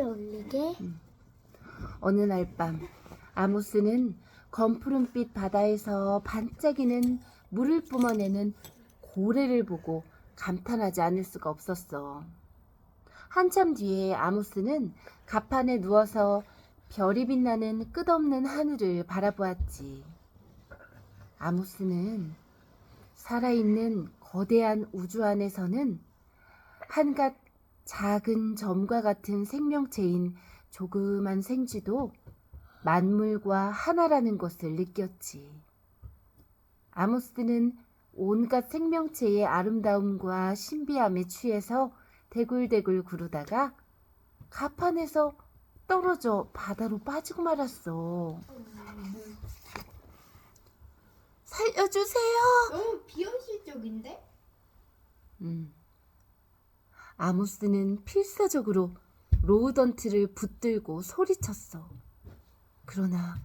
위에 올리게. 어느 날 밤 아모스는 검푸른빛 바다에서 반짝이는 물을 뿜어내는 고래를 보고 감탄하지 않을 수가 없었어. 한참 뒤에 아모스는 갑판에 누워서 별이 빛나는 끝없는 하늘을 바라보았지. 아모스는 살아있는 거대한 우주 안에서는 한갓 작은 점과 같은 생명체인 조그만 생쥐도 만물과 하나라는 것을 느꼈지. 아모스는 온갖 생명체의 아름다움과 신비함에 취해서 대굴대굴 구르다가 갑판에서 떨어져 바다로 빠지고 말았어. 살려주세요. 너무 비현실적인데? 아모스는 필사적으로 로우던트를 붙들고 소리쳤어. 그러나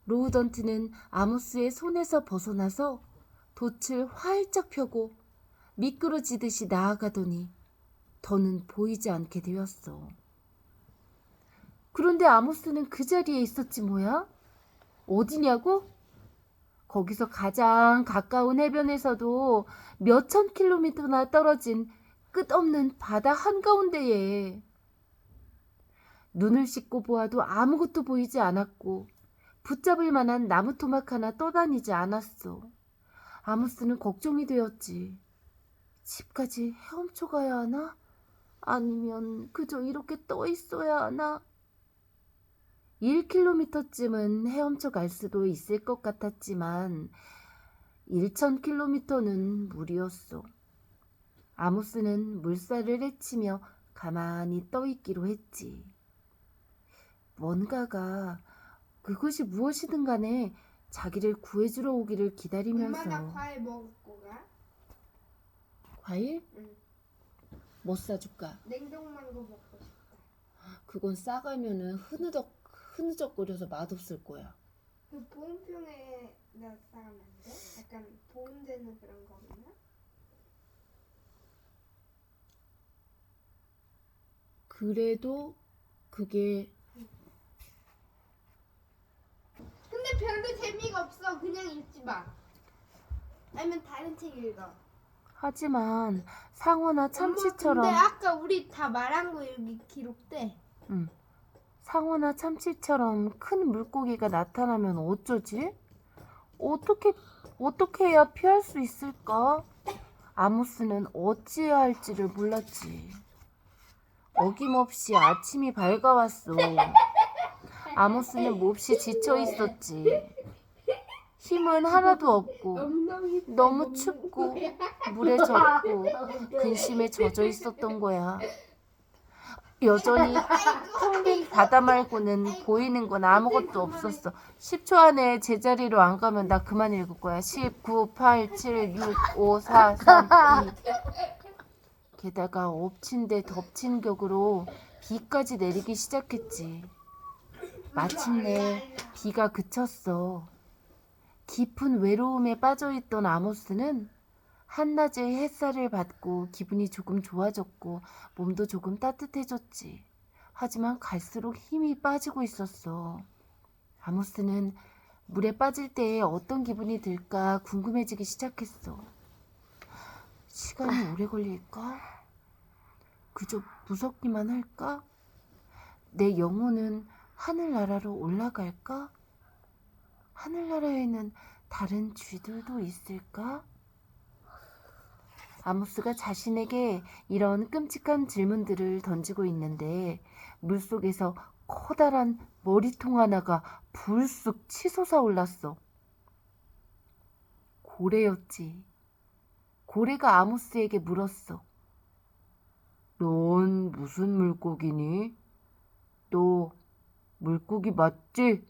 로우던트는 아모스의 손에서 벗어나서 돛을 활짝 펴고 미끄러지듯이 나아가더니 더는 보이지 않게 되었어. 그런데 아모스는 그 자리에 있었지 뭐야? 어디냐고? 거기서 가장 가까운 해변에서도 몇천 킬로미터나 떨어진 끝없는 바다 한가운데에 눈을 씻고 보아도 아무것도 보이지 않았고 붙잡을 만한 나무 토막 하나 떠다니지 않았어. 아모스는 걱정이 되었지. 집까지 헤엄쳐 가야 하나? 아니면 그저 이렇게 떠 있어야 하나? 1km쯤은 헤엄쳐 갈 수도 있을 것 같았지만 1000km는 무리였어. 아모스는 물살을 헤치며 가만히 떠 있기로 했지. 뭔가가 그것이 무엇이든 간에 자기를 구해주러 오기를 기다리면서. 엄마 나 과일 먹을 거야? 과일? 응. 뭐 싸줄까? 냉동망고 먹고 싶다. 그건 싸가면은 흐느적거려서 맛없을 거야. 그 보온병에 나 싸면 안 돼? 약간 보온되는 그런 거 없나? 그래도 그게 근데 별로 재미가 없어. 그냥 읽지 마. 아니면 다른 책 읽어. 하지만 상어나 참치처럼. 근데 아까 우리 다 말한 거 여기 기록돼. 상어나 참치처럼 큰 물고기가 나타나면 어쩌지? 어떻게 해야 피할 수 있을까? 아모스는 어찌해야 할지를 몰랐지. 어김없이 아침이 밝아왔어. 아모스는 몹시 지쳐 있었지. 힘은 하나도 없고 너무 춥고 물에 젖고 근심에 젖어 있었던 거야. 여전히 텅 빈 바다 말고는 보이는 건 아무것도 없었어. 10초 안에 제자리로 안 가면 나 그만 읽을 거야. 10, 9, 8, 7, 6, 5, 4, 3, 2. 게다가 엎친 데 덮친 격으로 비까지 내리기 시작했지. 마침내 비가 그쳤어. 깊은 외로움에 빠져있던 아모스는 한낮의 햇살을 받고 기분이 조금 좋아졌고 몸도 조금 따뜻해졌지. 하지만 갈수록 힘이 빠지고 있었어. 아모스는 물에 빠질 때에 어떤 기분이 들까 궁금해지기 시작했어. 시간이 오래 걸릴까? 그저 무섭기만 할까? 내 영혼은 하늘나라로 올라갈까? 하늘나라에는 다른 쥐들도 있을까? 아모스가 자신에게 이런 끔찍한 질문들을 던지고 있는데 물속에서 커다란 머리통 하나가 불쑥 치솟아 올랐어. 고래였지. 고래가 아모스에게 물었어. 넌 무슨 물고기니? 너 물고기 맞지?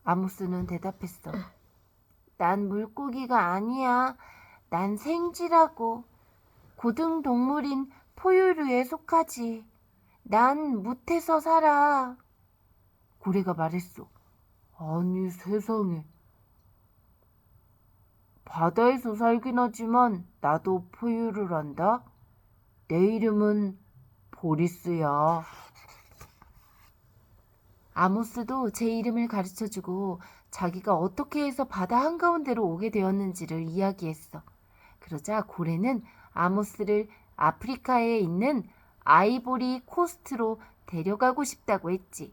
아모스는 대답했어. 난 물고기가 아니야. 난 생쥐라고. 고등동물인 포유류에 속하지. 난 무태서 살아. 고래가 말했어. 아니 세상에. 바다에서 살긴 하지만 나도 포유류란다. 내 이름은 보리스야. 아모스도 제 이름을 가르쳐주고 자기가 어떻게 해서 바다 한가운데로 오게 되었는지를 이야기했어. 그러자 고래는 아모스를 아프리카에 있는 아이보리 코스트로 데려가고 싶다고 했지.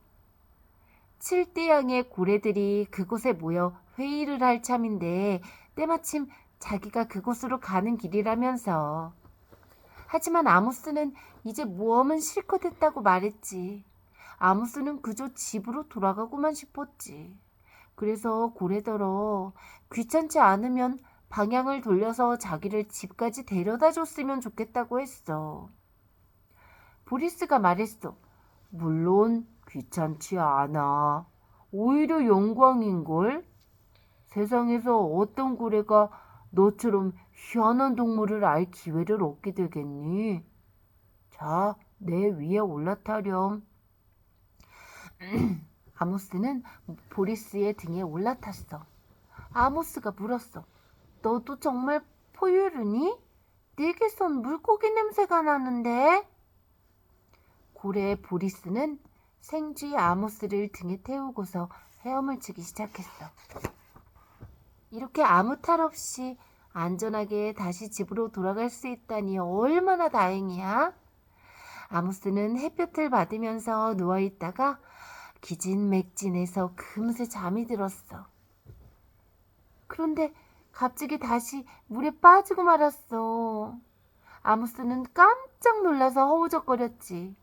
7대양의 고래들이 그곳에 모여 회의를 할 참인데 때마침 자기가 그곳으로 가는 길이라면서. 하지만 아모스는 이제 모험은 실컷 했다고 말했지. 아모스는 그저 집으로 돌아가고만 싶었지. 그래서 고래더러 귀찮지 않으면 방향을 돌려서 자기를 집까지 데려다 줬으면 좋겠다고 했어. 보리스가 말했어. 물론 귀찮지 않아. 오히려 영광인걸. 세상에서 어떤 고래가 너처럼 희한한 동물을 알 기회를 얻게 되겠니? 자, 내 위에 올라타렴. 아모스는 보리스의 등에 올라탔어. 아모스가 물었어. 너도 정말 포유류니? 네게선 물고기 냄새가 나는데? 고래 보리스는 생쥐 아모스를 등에 태우고서 헤엄을 치기 시작했어. 이렇게 아무 탈 없이 안전하게 다시 집으로 돌아갈 수 있다니 얼마나 다행이야. 아모스는 햇볕을 받으면서 누워있다가 기진맥진해서 금세 잠이 들었어. 그런데 갑자기 다시 물에 빠지고 말았어. 아모스는 깜짝 놀라서 허우적거렸지.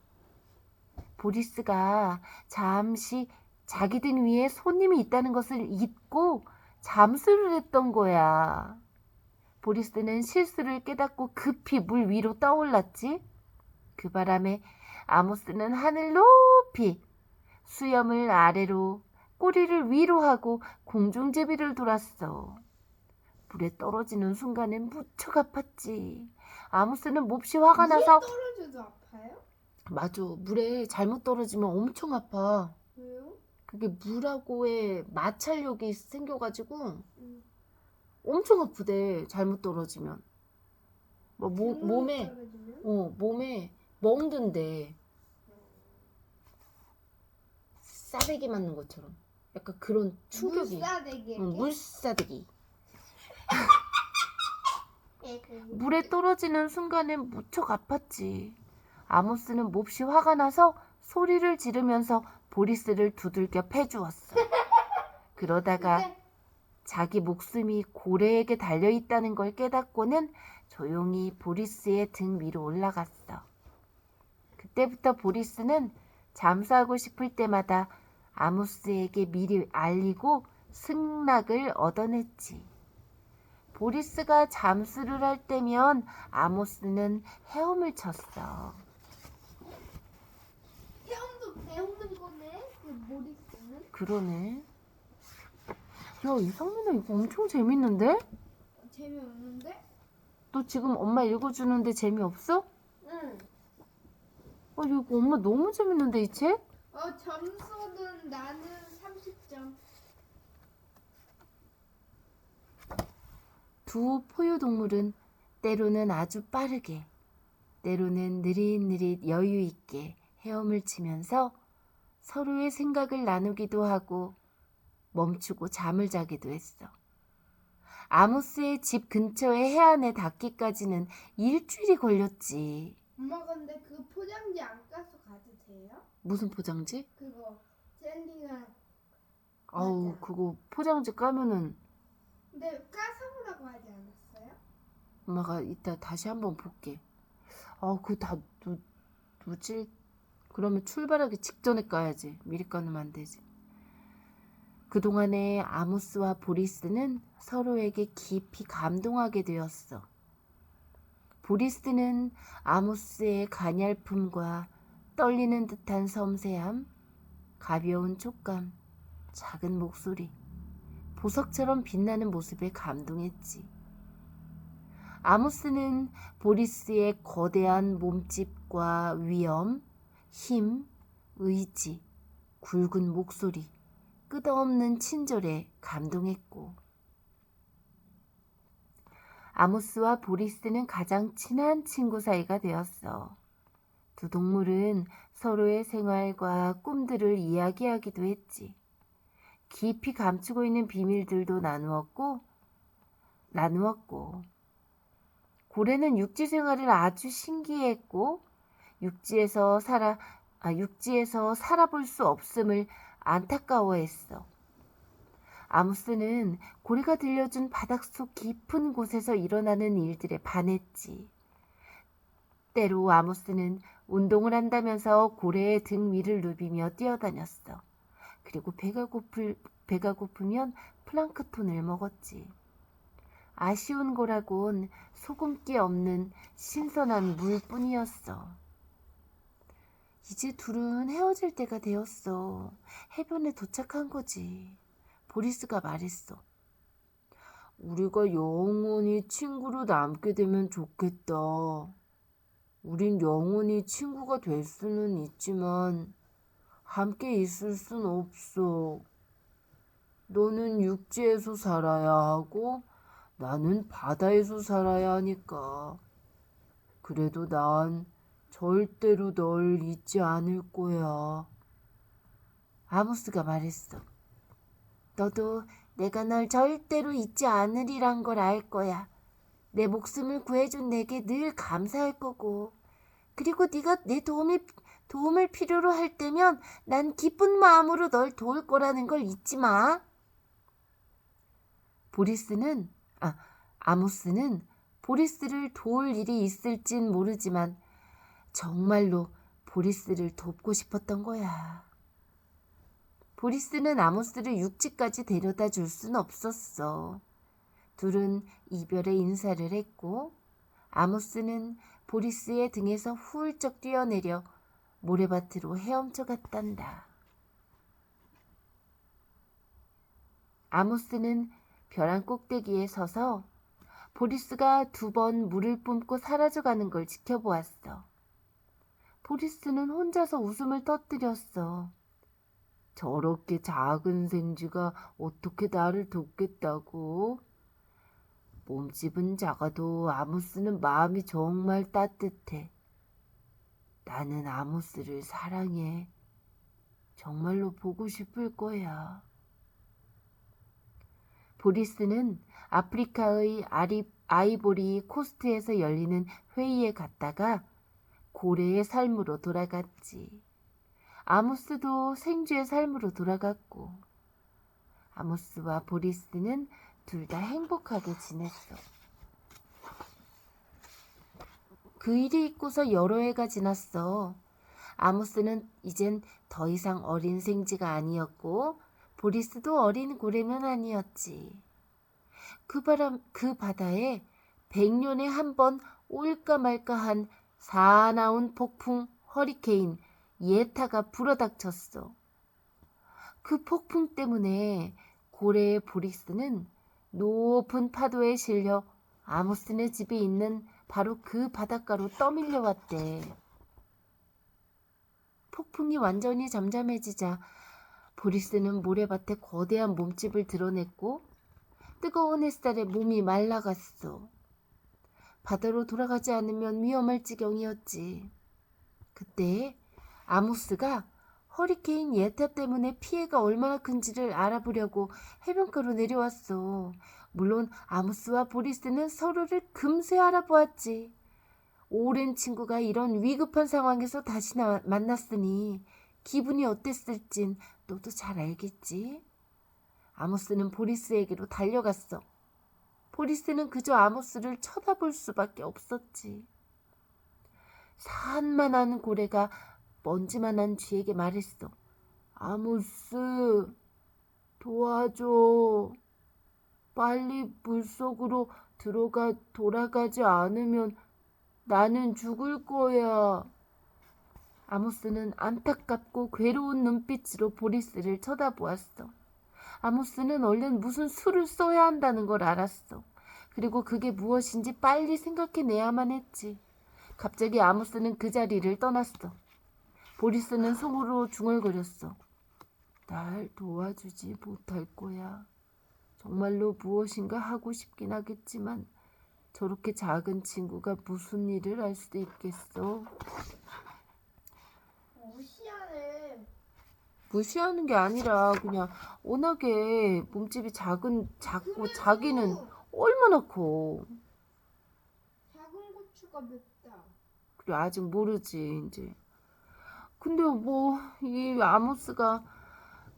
보리스가 잠시 자기 등 위에 손님이 있다는 것을 잊고 잠수를 했던 거야. 보리스는 실수를 깨닫고 급히 물 위로 떠올랐지. 그 바람에 아모스는 하늘 높이 수염을 아래로 꼬리를 위로 하고 공중제비를 돌았어. 물에 떨어지는 순간엔 무척 아팠지. 아모스는 몹시 화가 나서 떨어져도 아파요? 맞아. 물에 잘못 떨어지면 엄청 아파. 왜요? 그게 물하고의 마찰력이 생겨가지고 엄청 아프대. 잘못 떨어지면. 뭐 몸에 떨어지면? 몸에 멍든데 싸대기 맞는 것처럼 약간 그런 충격이. 물싸대기. 물싸대기. 예, 물에 떨어지는 순간엔 무척 아팠지. 아모스는 몹시 화가 나서 소리를 지르면서 보리스를 두들겨 패주었어. 그러다가 근데 자기 목숨이 고래에게 달려있다는 걸 깨닫고는 조용히 보리스의 등 위로 올라갔어. 그때부터 보리스는 잠수하고 싶을 때마다 아모스에게 미리 알리고 승낙을 얻어냈지. 보리스가 잠수를 할 때면 아모스는 헤엄을 쳤어. 헤엄도 배우는 거네. 그 모리스는. 그러네. 야, 이상민아 이거 엄청 재밌는데? 재미없는데? 너 지금 엄마 읽어주는데 재미없어? 응. 이거 엄마 너무 재밌는데 이 책? 점수는 나는 30점. 두 포유동물은 때로는 아주 빠르게, 때로는 느릿느릿 여유 있게 헤엄을 치면서 서로의 생각을 나누기도 하고 멈추고 잠을 자기도 했어. 아모스의 집 근처의 해안에 닿기까지는 일주일이 걸렸지. 엄마 근데 그 포장지 안 까서 가도 돼요? 무슨 포장지? 그거 젤리가. 아우, 맞아. 그거 포장지 까면은 근데 까서 오라고 하지 않았어요? 엄마가 이따 다시 한번 볼게. 그거 다 누질. 그러면 출발하기 직전에 까야지. 미리 까놓으면 안 되지. 그동안에 아모스와 보리스는 서로에게 깊이 감동하게 되었어. 보리스는 아모스의 가냘픔과 떨리는 듯한 섬세함, 가벼운 촉감, 작은 목소리, 보석처럼 빛나는 모습에 감동했지. 아모스는 보리스의 거대한 몸집과 위엄, 힘, 의지, 굵은 목소리, 끝없는 친절에 감동했고, 아모스와 보리스는 가장 친한 친구 사이가 되었어. 두 동물은 서로의 생활과 꿈들을 이야기하기도 했지. 깊이 감추고 있는 비밀들도 나누었고, 고래는 육지 생활을 아주 신기해했고, 육지에서 살아볼 수 없음을 안타까워했어. 아무스는 고래가 들려준 바닷속 깊은 곳에서 일어나는 일들에 반했지. 때로 아모스는 운동을 한다면서 고래의 등 위를 누비며 뛰어다녔어. 그리고 배가 고프면 플랑크톤을 먹었지. 아쉬운 거라곤 소금기 없는 신선한 물뿐이었어. 이제 둘은 헤어질 때가 되었어. 해변에 도착한 거지. 보리스가 말했어. 우리가 영원히 친구로 남게 되면 좋겠다. 우린 영원히 친구가 될 수는 있지만 함께 있을 순 없어. 너는 육지에서 살아야 하고 나는 바다에서 살아야 하니까. 그래도 난 절대로 널 잊지 않을 거야. 아모스가 말했어. 너도 내가 널 절대로 잊지 않으리란 걸 알 거야. 내 목숨을 구해준 내게 늘 감사할 거고. 그리고 네가 내 도움을 필요로 할 때면 난 기쁜 마음으로 널 도울 거라는 걸 잊지 마. 아모스는 보리스를 도울 일이 있을진 모르지만 정말로 보리스를 돕고 싶었던 거야. 보리스는 아모스를 육지까지 데려다 줄 순 없었어. 둘은 이별의 인사를 했고 아모스는 보리스의 등에서 훌쩍 뛰어내려 모래밭으로 헤엄쳐 갔단다. 아모스는 벼랑 꼭대기에 서서 보리스가 2번 물을 뿜고 사라져가는 걸 지켜보았어. 보리스는 혼자서 웃음을 터뜨렸어. 저렇게 작은 생쥐가 어떻게 나를 돕겠다고? 몸집은 작아도 아모스는 마음이 정말 따뜻해. 나는 아모스를 사랑해. 정말로 보고 싶을 거야. 보리스는 아프리카의 아이보리 코스트에서 열리는 회의에 갔다가 고래의 삶으로 돌아갔지. 아모스도 생쥐의 삶으로 돌아갔고 아모스와 보리스는 둘 다 행복하게 지냈어. 그 일이 있고서 여러 해가 지났어. 아모스는 이젠 더 이상 어린 생쥐가 아니었고 보리스도 어린 고래는 아니었지. 그 바다에 100년에 한 번 올까 말까한 사나운 폭풍 허리케인 예타가 불어닥쳤어. 그 폭풍 때문에 고래의 보리스는 높은 파도에 실려 아모스네 집이 있는 바로 그 바닷가로 떠밀려 왔대. 폭풍이 완전히 잠잠해지자 보리스는 모래밭에 거대한 몸집을 드러냈고 뜨거운 햇살에 몸이 말라갔어. 바다로 돌아가지 않으면 위험할 지경이었지. 그때 아모스가 허리케인 예타 때문에 피해가 얼마나 큰지를 알아보려고 해변가로 내려왔어. 물론 아모스와 보리스는 서로를 금세 알아보았지. 오랜 친구가 이런 위급한 상황에서 다시 만났으니 기분이 어땠을진 너도 잘 알겠지. 아모스는 보리스에게로 달려갔어. 보리스는 그저 아모스를 쳐다볼 수밖에 없었지. 산만한 고래가 먼지만한 쥐에게 말했어. 아모스, 도와줘. 빨리 물속으로 돌아가지 않으면 나는 죽을 거야. 아모스는 안타깝고 괴로운 눈빛으로 보리스를 쳐다보았어. 아모스는 얼른 무슨 수를 써야 한다는 걸 알았어. 그리고 그게 무엇인지 빨리 생각해내야만 했지. 갑자기 아모스는 그 자리를 떠났어. 보리스는 속으로 중얼거렸어. 날 도와주지 못할 거야. 정말로 무엇인가 하고 싶긴 하겠지만 저렇게 작은 친구가 무슨 일을 할 수도 있겠어. 무시하는 게 아니라 그냥 워낙에 몸집이 작고 자기는 얼마나 커. 작은 고추가 맵다. 그래 아직 모르지 이제. 근데 뭐 이 아모스가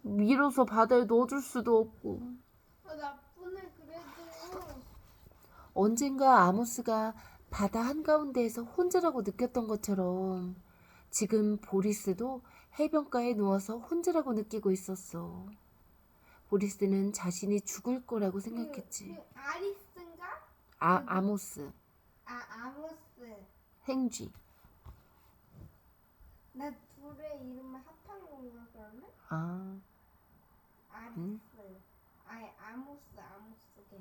밀어서 바다에 넣어줄 수도 없고. 나쁘네 그래도. 언젠가 아모스가 바다 한가운데에서 혼자라고 느꼈던 것처럼 지금 보리스도 해변가에 누워서 혼자라고 느끼고 있었어. 보리스는 자신이 죽을 거라고 생각했지. 그 아리스인가? 아모스, 아모스. 행쥐. 나 둘의 이름을 합한 건가 그러면? 아리스. 응? 아니 아모스 걔.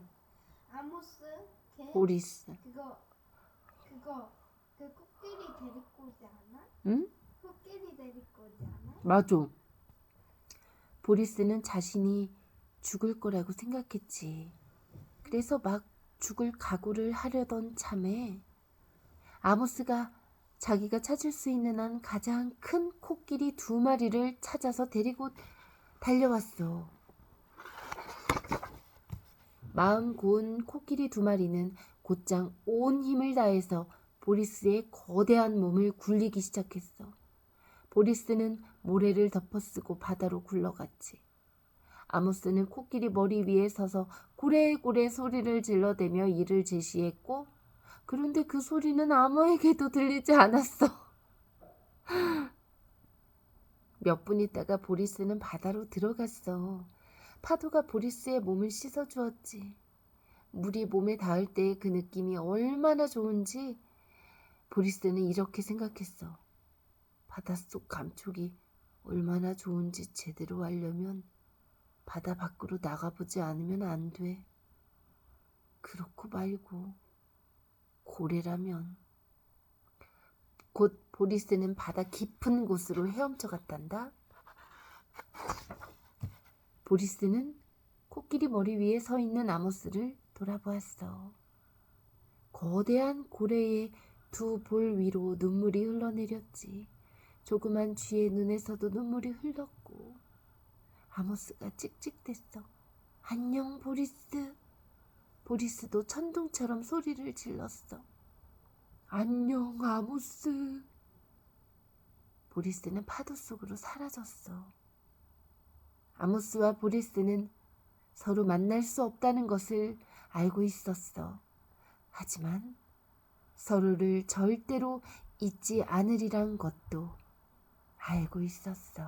아모스 걔. 보리스. 그 코끼리 데리고 오지 않아? 응? 코끼리 데리고 오지 않아? 맞아. 보리스는 자신이 죽을 거라고 생각했지. 그래서 막 죽을 각오를 하려던 참에 아모스가 자기가 찾을 수 있는 한 가장 큰 코끼리 2마리를 찾아서 데리고 달려왔어. 마음 고운 코끼리 2마리는 곧장 온 힘을 다해서 보리스의 거대한 몸을 굴리기 시작했어. 보리스는 모래를 덮어쓰고 바다로 굴러갔지. 아모스는 코끼리 머리 위에 서서 고래고래 소리를 질러대며 이를 제시했고, 그런데 그 소리는 아무에게도 들리지 않았어. 몇 분 있다가 보리스는 바다로 들어갔어. 파도가 보리스의 몸을 씻어주었지. 물이 몸에 닿을 때 그 느낌이 얼마나 좋은지 보리스는 이렇게 생각했어. 바닷속 감촉이 얼마나 좋은지 제대로 알려면 바다 밖으로 나가보지 않으면 안 돼. 그렇고 말고 고래라면. 곧 보리스는 바다 깊은 곳으로 헤엄쳐 갔단다. 보리스는 코끼리 머리 위에 서 있는 아모스를 돌아보았어. 거대한 고래의 2볼 위로 눈물이 흘러내렸지. 조그만 쥐의 눈에서도 눈물이 흘렀고 아모스가 찍찍댔어. 안녕 보리스. 보리스도 천둥처럼 소리를 질렀어. 안녕 아모스. 보리스는 파도 속으로 사라졌어. 아모스와 보리스는 서로 만날 수 없다는 것을 알고 있었어. 하지만 서로를 절대로 잊지 않으리란 것도 알고 있었어.